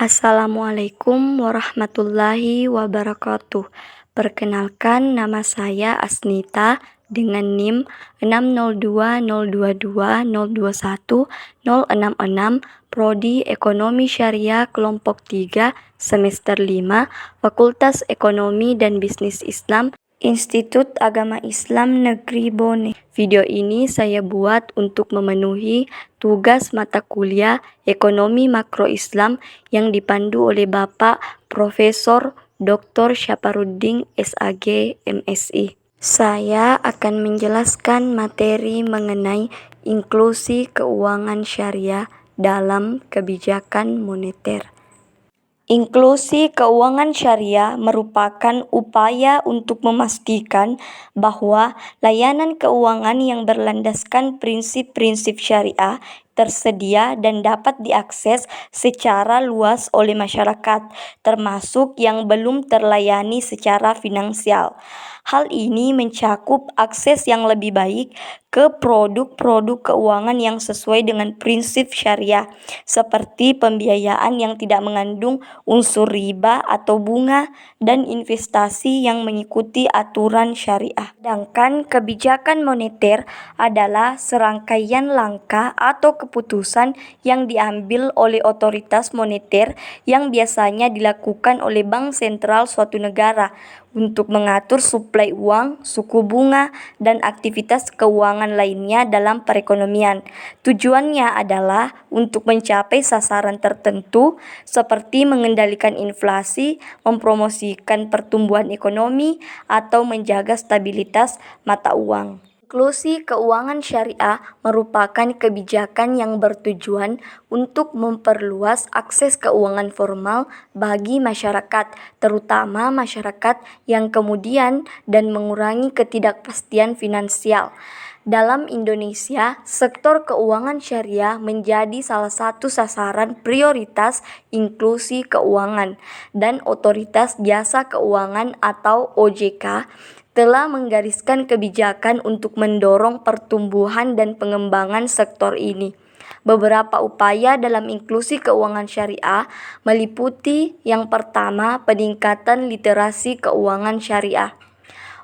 Assalamualaikum warahmatullahi wabarakatuh. Perkenalkan, nama saya Asnita dengan NIM 60202202166, Prodi Ekonomi Syariah Kelompok 3, Semester 5, Fakultas Ekonomi dan Bisnis Islam, Institut Agama Islam Negeri Bone. Video ini saya buat untuk memenuhi tugas mata kuliah Ekonomi Makro Islam yang dipandu oleh Bapak Profesor Dr. Syaparuddin SAG MSI. Saya akan menjelaskan materi mengenai inklusi keuangan syariah dalam kebijakan moneter. Inklusi keuangan syariah merupakan upaya untuk memastikan bahwa layanan keuangan yang berlandaskan prinsip-prinsip syariah tersedia dan dapat diakses secara luas oleh masyarakat, termasuk yang belum terlayani secara finansial. Hal ini mencakup akses yang lebih baik ke produk-produk keuangan yang sesuai dengan prinsip syariah, seperti pembiayaan yang tidak mengandung unsur riba atau bunga, dan investasi yang mengikuti aturan syariah. Sedangkan kebijakan moneter adalah serangkaian langkah atau keputusan yang diambil oleh otoritas moneter yang biasanya dilakukan oleh bank sentral suatu negara untuk mengatur suplai uang, suku bunga, dan aktivitas keuangan lainnya dalam perekonomian. Tujuannya adalah untuk mencapai sasaran tertentu seperti mengendalikan inflasi, mempromosikan pertumbuhan ekonomi, atau menjaga stabilitas mata uang. Inklusi keuangan syariah merupakan kebijakan yang bertujuan untuk memperluas akses keuangan formal bagi masyarakat, terutama masyarakat yang kemudian dan mengurangi ketidakpastian finansial. Dalam Indonesia, sektor keuangan syariah menjadi salah satu sasaran prioritas inklusi keuangan, dan Otoritas Jasa Keuangan atau OJK telah menggariskan kebijakan untuk mendorong pertumbuhan dan pengembangan sektor ini. Beberapa upaya dalam inklusi keuangan syariah meliputi yang pertama, peningkatan literasi keuangan syariah.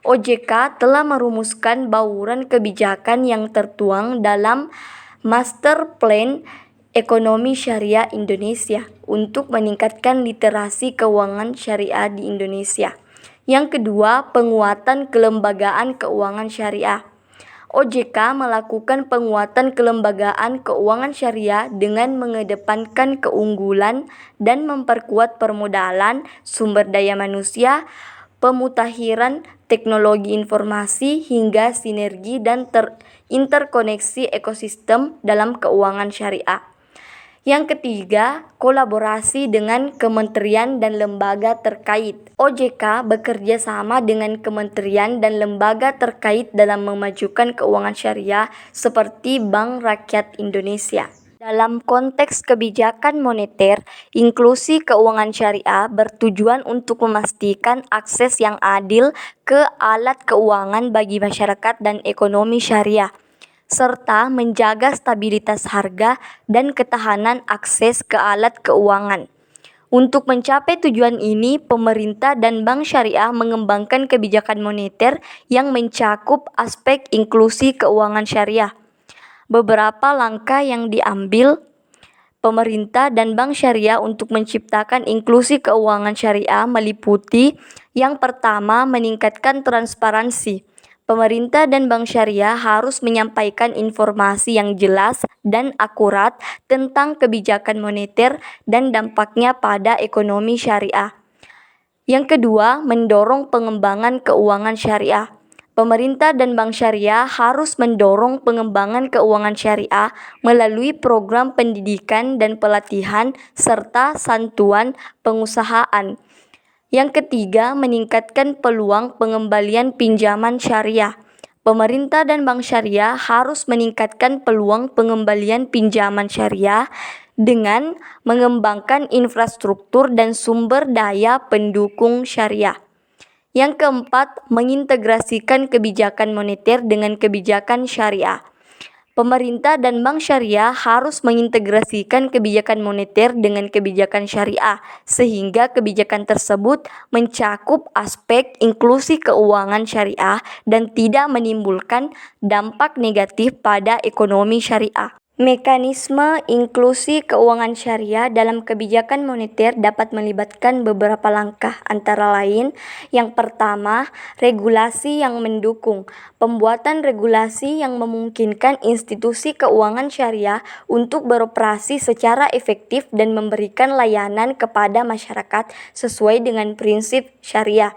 OJK telah merumuskan bauran kebijakan yang tertuang dalam Master Plan Ekonomi Syariah Indonesia untuk meningkatkan literasi keuangan syariah di Indonesia. Yang kedua, penguatan kelembagaan keuangan syariah. OJK melakukan penguatan kelembagaan keuangan syariah dengan mengedepankan keunggulan dan memperkuat permodalan, sumber daya manusia, pemutahiran teknologi informasi, hingga sinergi dan interkoneksi ekosistem dalam keuangan syariah. Yang ketiga, kolaborasi dengan kementerian dan lembaga terkait. OJK bekerja sama dengan kementerian dan lembaga terkait dalam memajukan keuangan syariah seperti Bank Rakyat Indonesia. Dalam konteks kebijakan moneter, inklusi keuangan syariah bertujuan untuk memastikan akses yang adil ke alat keuangan bagi masyarakat dan ekonomi syariah, serta menjaga stabilitas harga dan ketahanan akses ke alat keuangan. Untuk mencapai tujuan ini, pemerintah dan bank syariah mengembangkan kebijakan moneter yang mencakup aspek inklusi keuangan syariah. Beberapa langkah yang diambil pemerintah dan bank syariah untuk menciptakan inklusi keuangan syariah meliputi yang pertama, meningkatkan transparansi. Pemerintah dan bank syariah harus menyampaikan informasi yang jelas dan akurat tentang kebijakan moneter dan dampaknya pada ekonomi syariah. Yang kedua, mendorong pengembangan keuangan syariah. Pemerintah dan bank syariah harus mendorong pengembangan keuangan syariah melalui program pendidikan dan pelatihan serta santunan pengusahaan. Yang ketiga, meningkatkan peluang pengembalian pinjaman syariah. Pemerintah dan bank syariah harus meningkatkan peluang pengembalian pinjaman syariah dengan mengembangkan infrastruktur dan sumber daya pendukung syariah. Yang keempat, mengintegrasikan kebijakan moneter dengan kebijakan syariah. Pemerintah dan bank syariah harus mengintegrasikan kebijakan moneter dengan kebijakan syariah, sehingga kebijakan tersebut mencakup aspek inklusi keuangan syariah dan tidak menimbulkan dampak negatif pada ekonomi syariah. Mekanisme inklusi keuangan syariah dalam kebijakan moneter dapat melibatkan beberapa langkah, antara lain: yang pertama, regulasi yang mendukung. Pembuatan regulasi yang memungkinkan institusi keuangan syariah untuk beroperasi secara efektif dan memberikan layanan kepada masyarakat sesuai dengan prinsip syariah.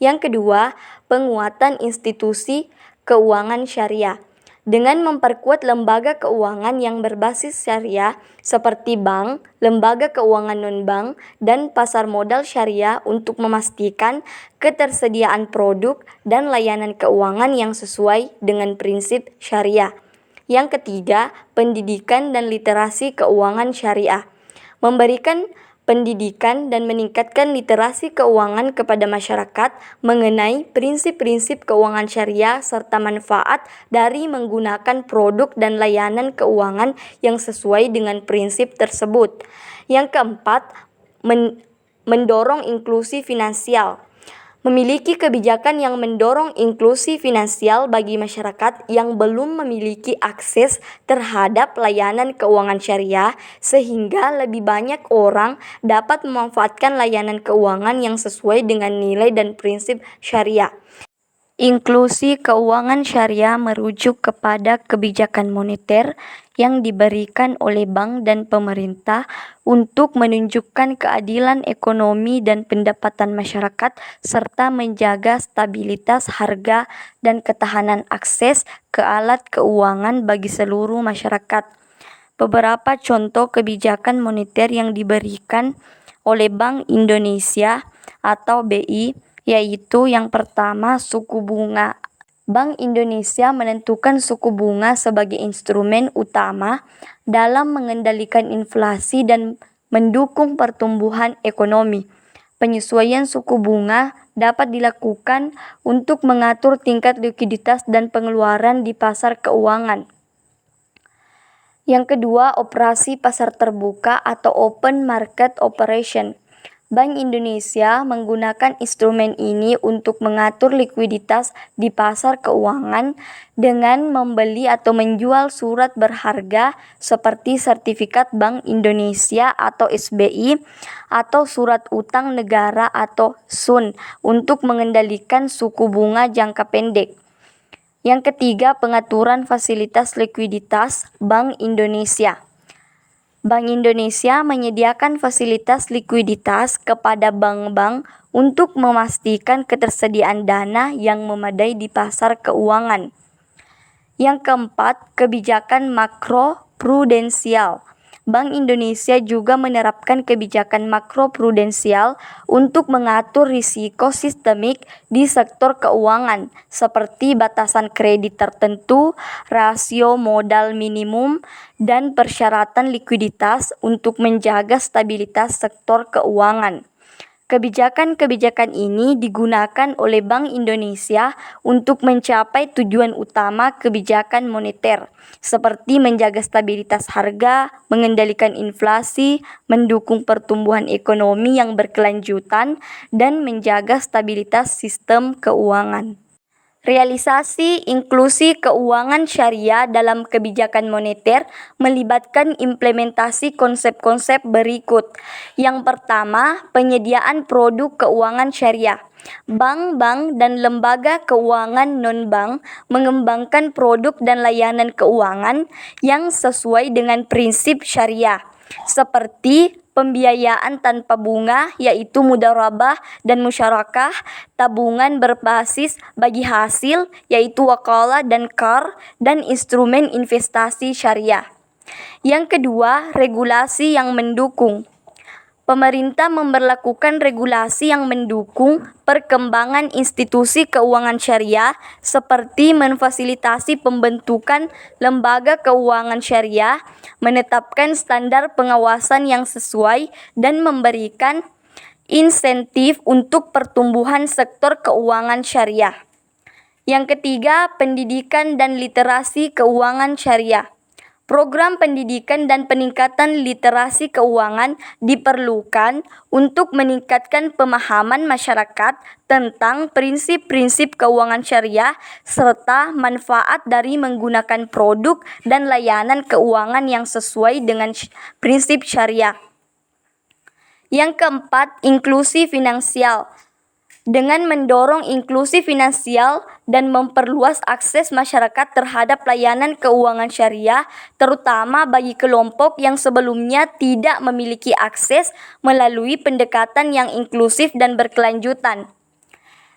Yang kedua, penguatan institusi keuangan syariah. Dengan memperkuat lembaga keuangan yang berbasis syariah seperti bank, lembaga keuangan non-bank, dan pasar modal syariah untuk memastikan ketersediaan produk dan layanan keuangan yang sesuai dengan prinsip syariah. Yang ketiga, pendidikan dan literasi keuangan syariah. Memberikan pendidikan dan meningkatkan literasi keuangan kepada masyarakat mengenai prinsip-prinsip keuangan syariah serta manfaat dari menggunakan produk dan layanan keuangan yang sesuai dengan prinsip tersebut. Yang keempat, mendorong inklusi finansial. Memiliki kebijakan yang mendorong inklusi finansial bagi masyarakat yang belum memiliki akses terhadap layanan keuangan syariah, sehingga lebih banyak orang dapat memanfaatkan layanan keuangan yang sesuai dengan nilai dan prinsip syariah. Inklusi keuangan syariah merujuk kepada kebijakan moneter yang diberikan oleh bank dan pemerintah untuk menunjukkan keadilan ekonomi dan pendapatan masyarakat serta menjaga stabilitas harga dan ketahanan akses ke alat keuangan bagi seluruh masyarakat. Beberapa contoh kebijakan moneter yang diberikan oleh Bank Indonesia atau BI, yaitu yang pertama, suku bunga. Bank Indonesia menentukan suku bunga sebagai instrumen utama dalam mengendalikan inflasi dan mendukung pertumbuhan ekonomi. Penyesuaian suku bunga dapat dilakukan untuk mengatur tingkat likuiditas dan pengeluaran di pasar keuangan. Yang kedua, operasi pasar terbuka atau open market operation. Bank Indonesia menggunakan instrumen ini untuk mengatur likuiditas di pasar keuangan dengan membeli atau menjual surat berharga seperti sertifikat Bank Indonesia atau SBI atau surat utang negara atau SUN untuk mengendalikan suku bunga jangka pendek. Yang ketiga, pengaturan fasilitas likuiditas Bank Indonesia. Bank Indonesia menyediakan fasilitas likuiditas kepada bank-bank untuk memastikan ketersediaan dana yang memadai di pasar keuangan. Yang keempat, kebijakan makro prudensial. Bank Indonesia juga menerapkan kebijakan makroprudensial untuk mengatur risiko sistemik di sektor keuangan, seperti batasan kredit tertentu, rasio modal minimum, dan persyaratan likuiditas untuk menjaga stabilitas sektor keuangan. Kebijakan-kebijakan ini digunakan oleh Bank Indonesia untuk mencapai tujuan utama kebijakan moneter, seperti menjaga stabilitas harga, mengendalikan inflasi, mendukung pertumbuhan ekonomi yang berkelanjutan, dan menjaga stabilitas sistem keuangan. Realisasi inklusi keuangan syariah dalam kebijakan moneter melibatkan implementasi konsep-konsep berikut. Yang pertama, penyediaan produk keuangan syariah. Bank-bank dan lembaga keuangan non-bank mengembangkan produk dan layanan keuangan yang sesuai dengan prinsip syariah, seperti pembiayaan tanpa bunga, yaitu mudharabah dan musyarakah, tabungan berbasis bagi hasil, yaitu wakalah dan qard, dan instrumen investasi syariah. Yang kedua, regulasi yang mendukung. Pemerintah memberlakukan regulasi yang mendukung perkembangan institusi keuangan syariah, seperti memfasilitasi pembentukan lembaga keuangan syariah, menetapkan standar pengawasan yang sesuai, dan memberikan insentif untuk pertumbuhan sektor keuangan syariah. Yang ketiga, pendidikan dan literasi keuangan syariah. Program pendidikan dan peningkatan literasi keuangan diperlukan untuk meningkatkan pemahaman masyarakat tentang prinsip-prinsip keuangan syariah serta manfaat dari menggunakan produk dan layanan keuangan yang sesuai dengan prinsip syariah. Yang keempat, inklusi finansial. Dengan mendorong inklusi finansial dan memperluas akses masyarakat terhadap layanan keuangan syariah, terutama bagi kelompok yang sebelumnya tidak memiliki akses melalui pendekatan yang inklusif dan berkelanjutan.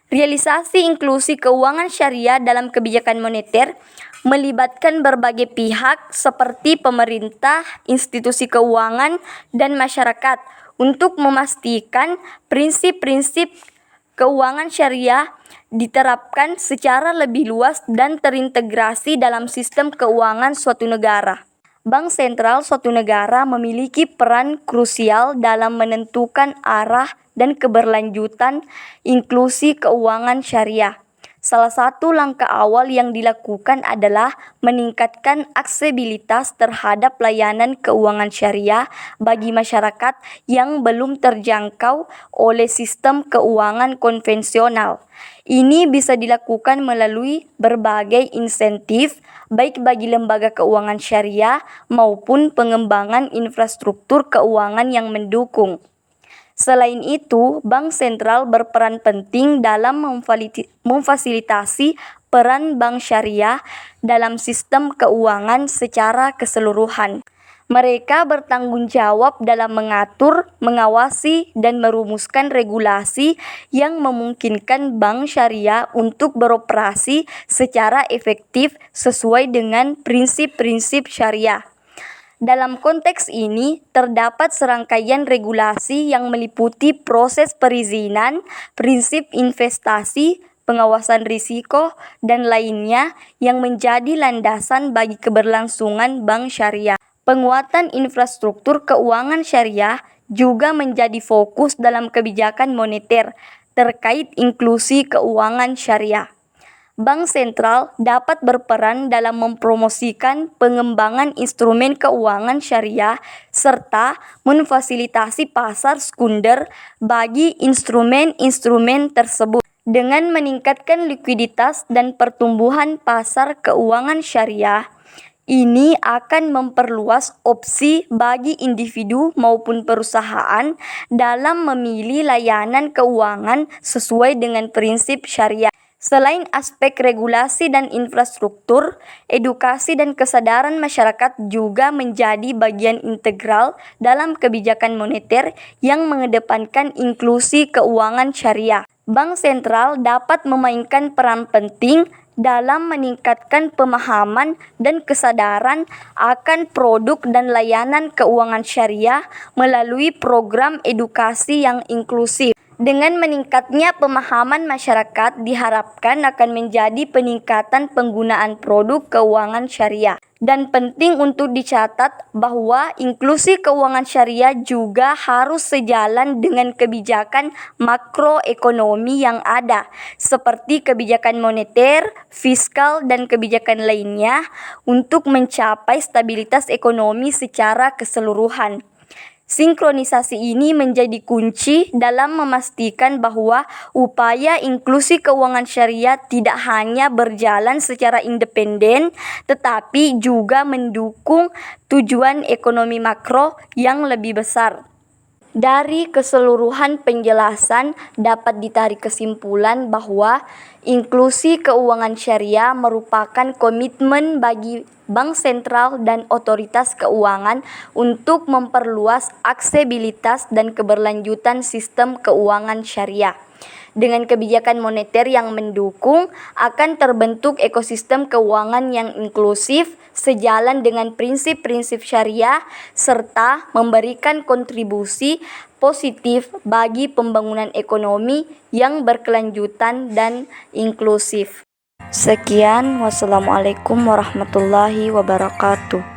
Realisasi inklusi keuangan syariah dalam kebijakan moneter melibatkan berbagai pihak seperti pemerintah, institusi keuangan, dan masyarakat untuk memastikan prinsip-prinsip keuangan syariah diterapkan secara lebih luas dan terintegrasi dalam sistem keuangan suatu negara. Bank sentral suatu negara memiliki peran krusial dalam menentukan arah dan keberlanjutan inklusi keuangan syariah. Salah satu langkah awal yang dilakukan adalah meningkatkan aksesibilitas terhadap layanan keuangan syariah bagi masyarakat yang belum terjangkau oleh sistem keuangan konvensional. Ini bisa dilakukan melalui berbagai insentif, baik bagi lembaga keuangan syariah maupun pengembangan infrastruktur keuangan yang mendukung. Selain itu, bank sentral berperan penting dalam memfasilitasi peran bank syariah dalam sistem keuangan secara keseluruhan. Mereka bertanggung jawab dalam mengatur, mengawasi, dan merumuskan regulasi yang memungkinkan bank syariah untuk beroperasi secara efektif sesuai dengan prinsip-prinsip syariah. Dalam konteks ini, terdapat serangkaian regulasi yang meliputi proses perizinan, prinsip investasi, pengawasan risiko, dan lainnya yang menjadi landasan bagi keberlangsungan bank syariah. Penguatan infrastruktur keuangan syariah juga menjadi fokus dalam kebijakan moneter terkait inklusi keuangan syariah. Bank sentral dapat berperan dalam mempromosikan pengembangan instrumen keuangan syariah serta memfasilitasi pasar sekunder bagi instrumen-instrumen tersebut. Dengan meningkatkan likuiditas dan pertumbuhan pasar keuangan syariah, ini akan memperluas opsi bagi individu maupun perusahaan dalam memilih layanan keuangan sesuai dengan prinsip syariah. Selain aspek regulasi dan infrastruktur, edukasi dan kesadaran masyarakat juga menjadi bagian integral dalam kebijakan moneter yang mengedepankan inklusi keuangan syariah. Bank sentral dapat memainkan peran penting dalam meningkatkan pemahaman dan kesadaran akan produk dan layanan keuangan syariah melalui program edukasi yang inklusif. Dengan meningkatnya pemahaman masyarakat diharapkan akan menjadi peningkatan penggunaan produk keuangan syariah. Dan penting untuk dicatat bahwa inklusi keuangan syariah juga harus sejalan dengan kebijakan makroekonomi yang ada, seperti kebijakan moneter, fiskal, dan kebijakan lainnya untuk mencapai stabilitas ekonomi secara keseluruhan. Sinkronisasi ini menjadi kunci dalam memastikan bahwa upaya inklusi keuangan syariah tidak hanya berjalan secara independen, tetapi juga mendukung tujuan ekonomi makro yang lebih besar. Dari keseluruhan penjelasan dapat ditarik kesimpulan bahwa inklusi keuangan syariah merupakan komitmen bagi bank sentral dan otoritas keuangan untuk memperluas aksesibilitas dan keberlanjutan sistem keuangan syariah. Dengan kebijakan moneter yang mendukung, akan terbentuk ekosistem keuangan yang inklusif sejalan dengan prinsip-prinsip syariah serta memberikan kontribusi positif bagi pembangunan ekonomi yang berkelanjutan dan inklusif. Sekian, wassalamualaikum warahmatullahi wabarakatuh.